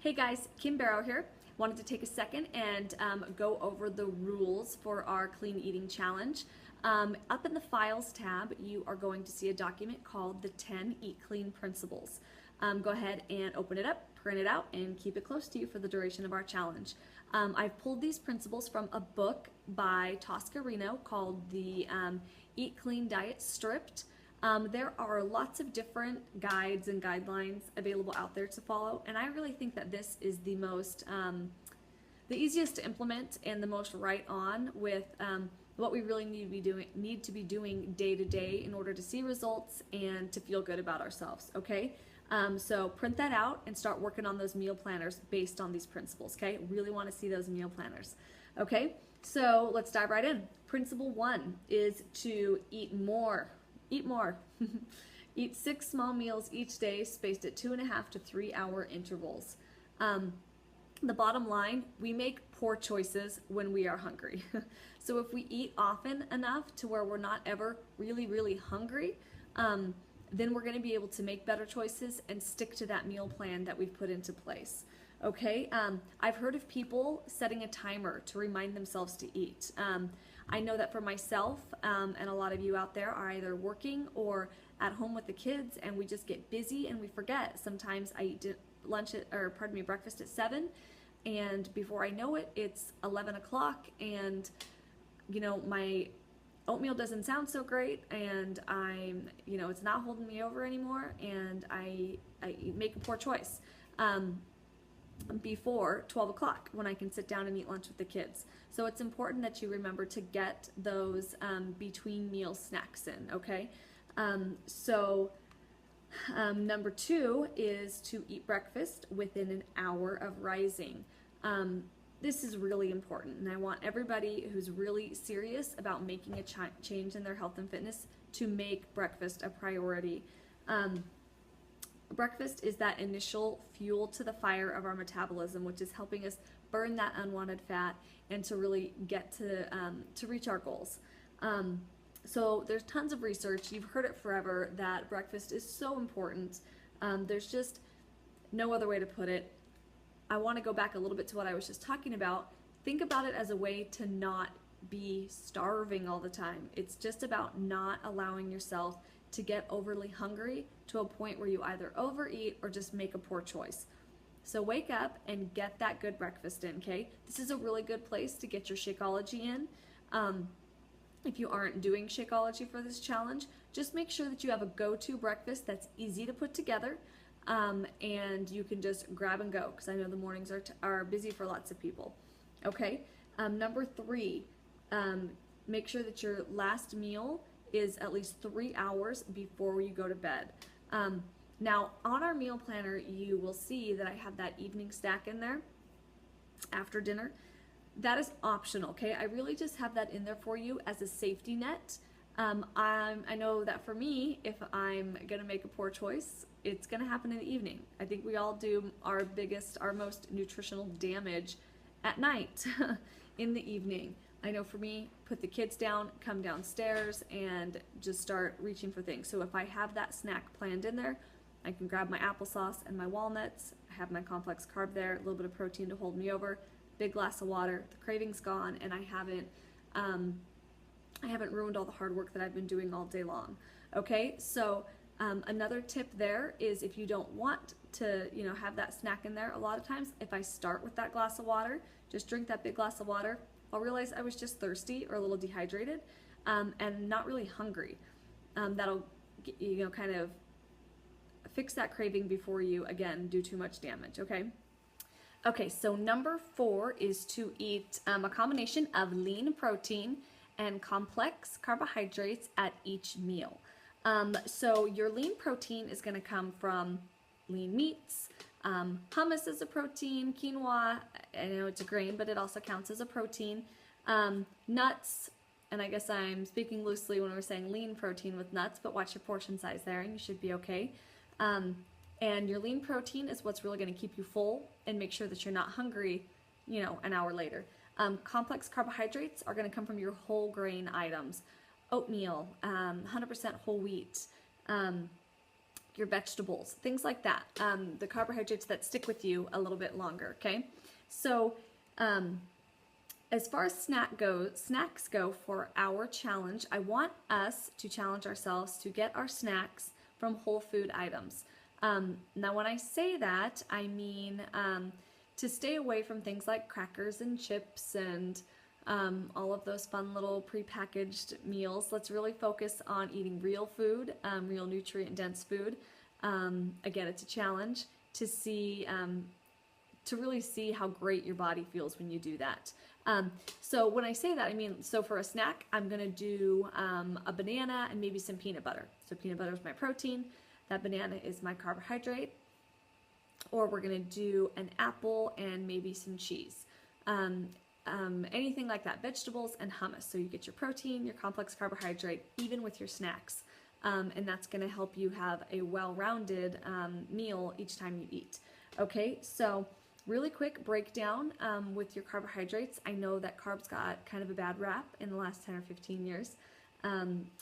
Hey guys, Kim Barrow here. Wanted to take a second and go over the rules for our clean eating challenge. Up in the Files tab, you are going to see a document called the 10 Eat Clean Principles. Go ahead and open it up, print it out, and keep it close to you for the duration of our challenge. I've pulled these principles from a book by Tosca Reno called the Eat Clean Diet Stripped. There are lots of different guides and guidelines available out there to follow, and I really think that this is the most, the easiest to implement and the most right on with what we really need to be doing day to day in order to see results and to feel good about ourselves. Okay, so print that out and start working on those meal planners based on these principles. Okay, really want to see those meal planners. Okay, so let's dive right in. Principle 1 is to eat more. Eat more. Eat 6 small meals each day, spaced at 2.5 to 3 hour intervals. The bottom line, we make poor choices when we are hungry. So if we eat often enough to where we're not ever really hungry, then we're going to be able to make better choices and stick to that meal plan that we've put into place. Okay, I've heard of people setting a timer to remind themselves to eat. I know that for myself and a lot of you out there are either working or at home with the kids, and we just get busy and we forget. Sometimes I eat breakfast at 7, and before I know it, it's 11 o'clock, and my oatmeal doesn't sound so great, and it's not holding me over anymore, and I make a poor choice before 12 o'clock when I can sit down and eat lunch with the kids. So it's important that you remember to get those between meal snacks in, okay? Number 2 is to eat breakfast within an hour of rising. This is really important, and I want everybody who's really serious about making a change in their health and fitness to make breakfast a priority. Breakfast is that initial fuel to the fire of our metabolism, which is helping us burn that unwanted fat and to really get to reach our goals. So there's tons of research, you've heard it forever, that breakfast is so important. There's just no other way to put it. I want to go back a little bit to what I was just talking about. Think about it as a way to not be starving all the time. It's just about not allowing yourself to get overly hungry to a point where you either overeat or just make a poor choice. So wake up and get that good breakfast in, okay? This is a really good place to get your Shakeology in. If you aren't doing Shakeology for this challenge, just make sure that you have a go-to breakfast that's easy to put together, and you can just grab and go, because I know the mornings are busy for lots of people. Okay, number 3, make sure that your last meal is at least 3 hours before you go to bed. Now, on our meal planner, you will see that I have that evening snack in there after dinner. That is optional, okay? I really just have that in there for you as a safety net. I know that for me, if I'm gonna make a poor choice, it's gonna happen in the evening. I think we all do our most nutritional damage at night in the evening. I know for me, put the kids down, come downstairs, and just start reaching for things. So if I have that snack planned in there, I can grab my applesauce and my walnuts. I have my complex carb there, a little bit of protein to hold me over, big glass of water, the craving's gone, and I haven't ruined all the hard work that I've been doing all day long. Okay, so another tip there is, if you don't want to have that snack in there, a lot of times if I start with that glass of water, just drink that big glass of water, I'll realize I was just thirsty or a little dehydrated and not really hungry. That'll kind of fix that craving before you again do too much damage. Okay, so number 4 is to eat a combination of lean protein and complex carbohydrates at each meal. So your lean protein is going to come from lean meats. Hummus is a protein, quinoa, I know it's a grain, but it also counts as a protein. Nuts, and I guess I'm speaking loosely when we're saying lean protein with nuts, but watch your portion size there and you should be okay. And your lean protein is what's really going to keep you full and make sure that you're not hungry, an hour later. Complex carbohydrates are going to come from your whole grain items. Oatmeal, 100% whole wheat, your vegetables, things like that. The carbohydrates that stick with you a little bit longer, okay? So as far as snacks go for our challenge, I want us to challenge ourselves to get our snacks from whole food items. Now, when I say that, I mean to stay away from things like crackers and chips and all of those fun little prepackaged meals. Let's really focus on eating real food, real nutrient-dense food. Again, it's a challenge to see, to really see how great your body feels when you do that. So when I say that, I mean, so for a snack, I'm gonna do a banana and maybe some peanut butter. So peanut butter is my protein, that banana is my carbohydrate, or we're gonna do an apple and maybe some cheese. Anything like that, vegetables and hummus. So you get your protein, your complex carbohydrate, even with your snacks. And that's gonna help you have a well-rounded meal each time you eat. Okay, so really quick breakdown with your carbohydrates. I know that carbs got kind of a bad rap in the last 10 or 15 years.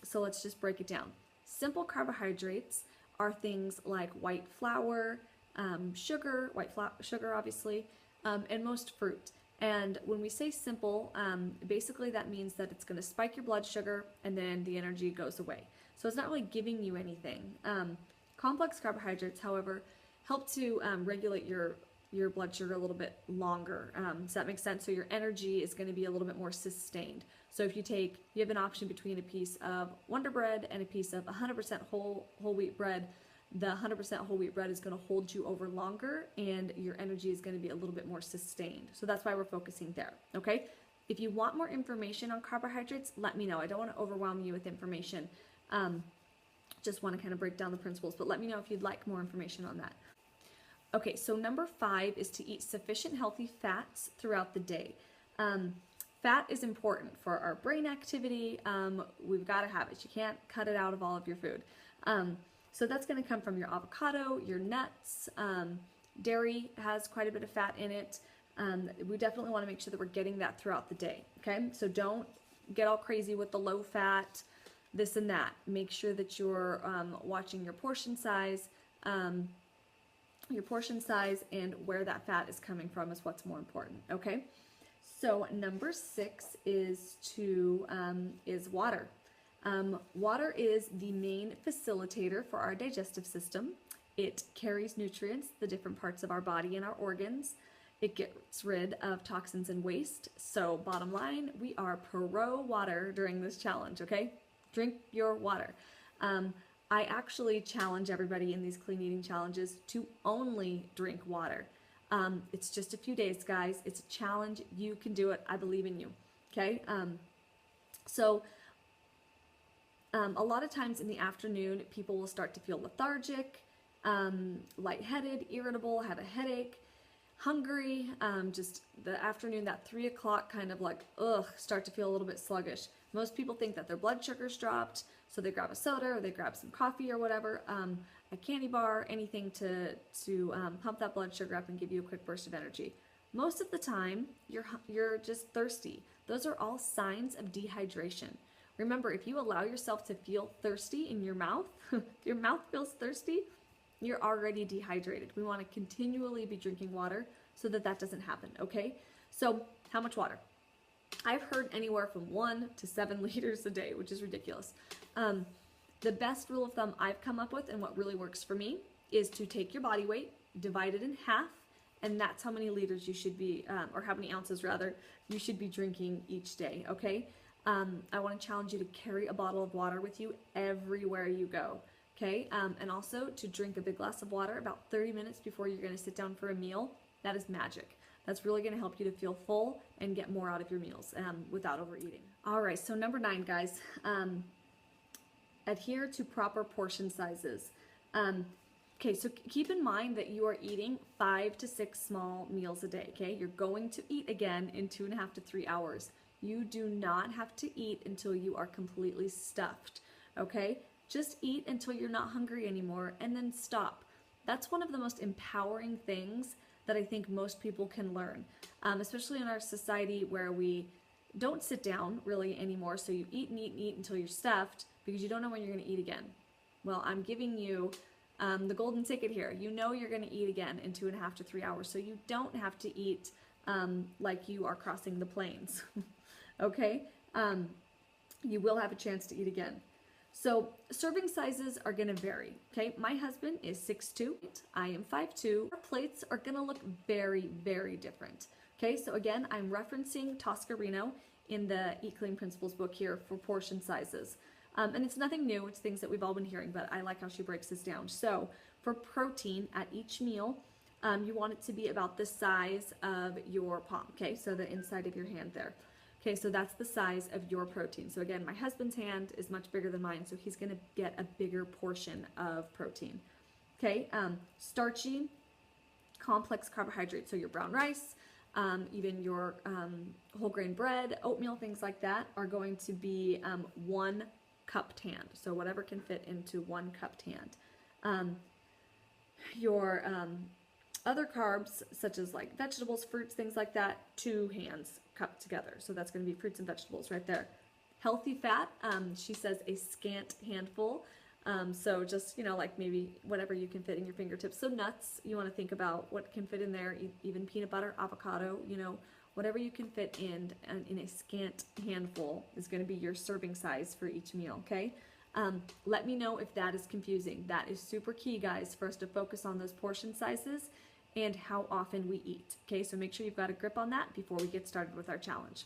So let's just break it down. Simple carbohydrates are things like white flour, sugar, sugar obviously, and most fruit. And when we say simple, basically that means that it's going to spike your blood sugar and then the energy goes away. So it's not really giving you anything. Complex carbohydrates, however, help to regulate your blood sugar a little bit longer. Does that make sense? So your energy is going to be a little bit more sustained. So if you have an option between a piece of Wonder Bread and a piece of 100% whole wheat bread. The 100% whole wheat bread is going to hold you over longer and your energy is going to be a little bit more sustained. So that's why we're focusing there, okay? If you want more information on carbohydrates, let me know. I don't want to overwhelm you with information. Just want to kind of break down the principles, but let me know if you'd like more information on that. Okay, so number 5 is to eat sufficient healthy fats throughout the day. Fat is important for our brain activity. We've got to have it. You can't cut it out of all of your food. So that's going to come from your avocado, your nuts. Dairy has quite a bit of fat in it. We definitely want to make sure that we're getting that throughout the day. Okay, so don't get all crazy with the low fat, this and that. Make sure that you're watching your portion size. Your portion size and where that fat is coming from is what's more important. Okay, so number 6 is water. Water is the main facilitator for our digestive system. It carries nutrients, the different parts of our body and our organs. It gets rid of toxins and waste. So bottom line, we are pro water during this challenge, okay? Drink your water. I actually challenge everybody in these clean eating challenges to only drink water. It's just a few days, guys. It's a challenge. You can do it. I believe in you, okay? A lot of times in the afternoon, people will start to feel lethargic, lightheaded, irritable, have a headache, hungry, just the afternoon, that 3 o'clock kind of like, start to feel a little bit sluggish. Most people think that their blood sugar's dropped, so they grab a soda or they grab some coffee or whatever, a candy bar, anything to pump that blood sugar up and give you a quick burst of energy. Most of the time, you're just thirsty. Those are all signs of dehydration. Remember, if you allow yourself to feel thirsty in your mouth, your mouth feels thirsty, you're already dehydrated. We want to continually be drinking water so that that doesn't happen, okay? So how much water? I've heard anywhere from 1 to 7 liters a day, which is ridiculous. The best rule of thumb I've come up with and what really works for me is to take your body weight, divide it in half, and that's how many liters you should be, or how many ounces rather, you should be drinking each day, okay? I want to challenge you to carry a bottle of water with you everywhere you go, okay? And also to drink a big glass of water about 30 minutes before you're going to sit down for a meal. That is magic. That's really going to help you to feel full and get more out of your meals without overeating. All right, so number 9, guys, adhere to proper portion sizes. Okay, so keep in mind that you are eating 5 to 6 small meals a day, okay? You're going to eat again in 2.5 to 3 hours. You do not have to eat until you are completely stuffed, okay? Just eat until you're not hungry anymore and then stop. That's one of the most empowering things that I think most people can learn, especially in our society where we don't sit down really anymore. So you eat and eat and eat until you're stuffed because you don't know when you're going to eat again. Well, I'm giving you the golden ticket here. You know you're going to eat again in 2.5 to 3 hours, so you don't have to eat like you are crossing the plains. Okay? You will have a chance to eat again. So serving sizes are going to vary. Okay, my husband is 6'2", I am 5'2". Our plates are going to look very, very different. Okay, so again, I'm referencing Toscarino in the Eat Clean Principles book here for portion sizes. And it's nothing new, it's things that we've all been hearing, but I like how she breaks this down. So for protein at each meal, you want it to be about the size of your palm, okay, so the inside of your hand there. Okay, so that's the size of your protein. So again, my husband's hand is much bigger than mine, so he's gonna get a bigger portion of protein. Okay, starchy, complex carbohydrates, so your brown rice, even your whole grain bread, oatmeal, things like that are going to be 1 cupped hand. So whatever can fit into 1 cupped hand. Your other carbs, such as like vegetables, fruits, things like that, 2 hands cupped together. So that's going to be fruits and vegetables right there. Healthy fat, she says a scant handful. So just, you know, like maybe whatever you can fit in your fingertips. So nuts, you want to think about what can fit in there, even peanut butter, avocado, you know, whatever you can fit in a scant handful is going to be your serving size for each meal, okay? Let me know if that is confusing. That is super key, guys, for us to focus on those portion sizes and how often we eat. Okay, so make sure you've got a grip on that before we get started with our challenge.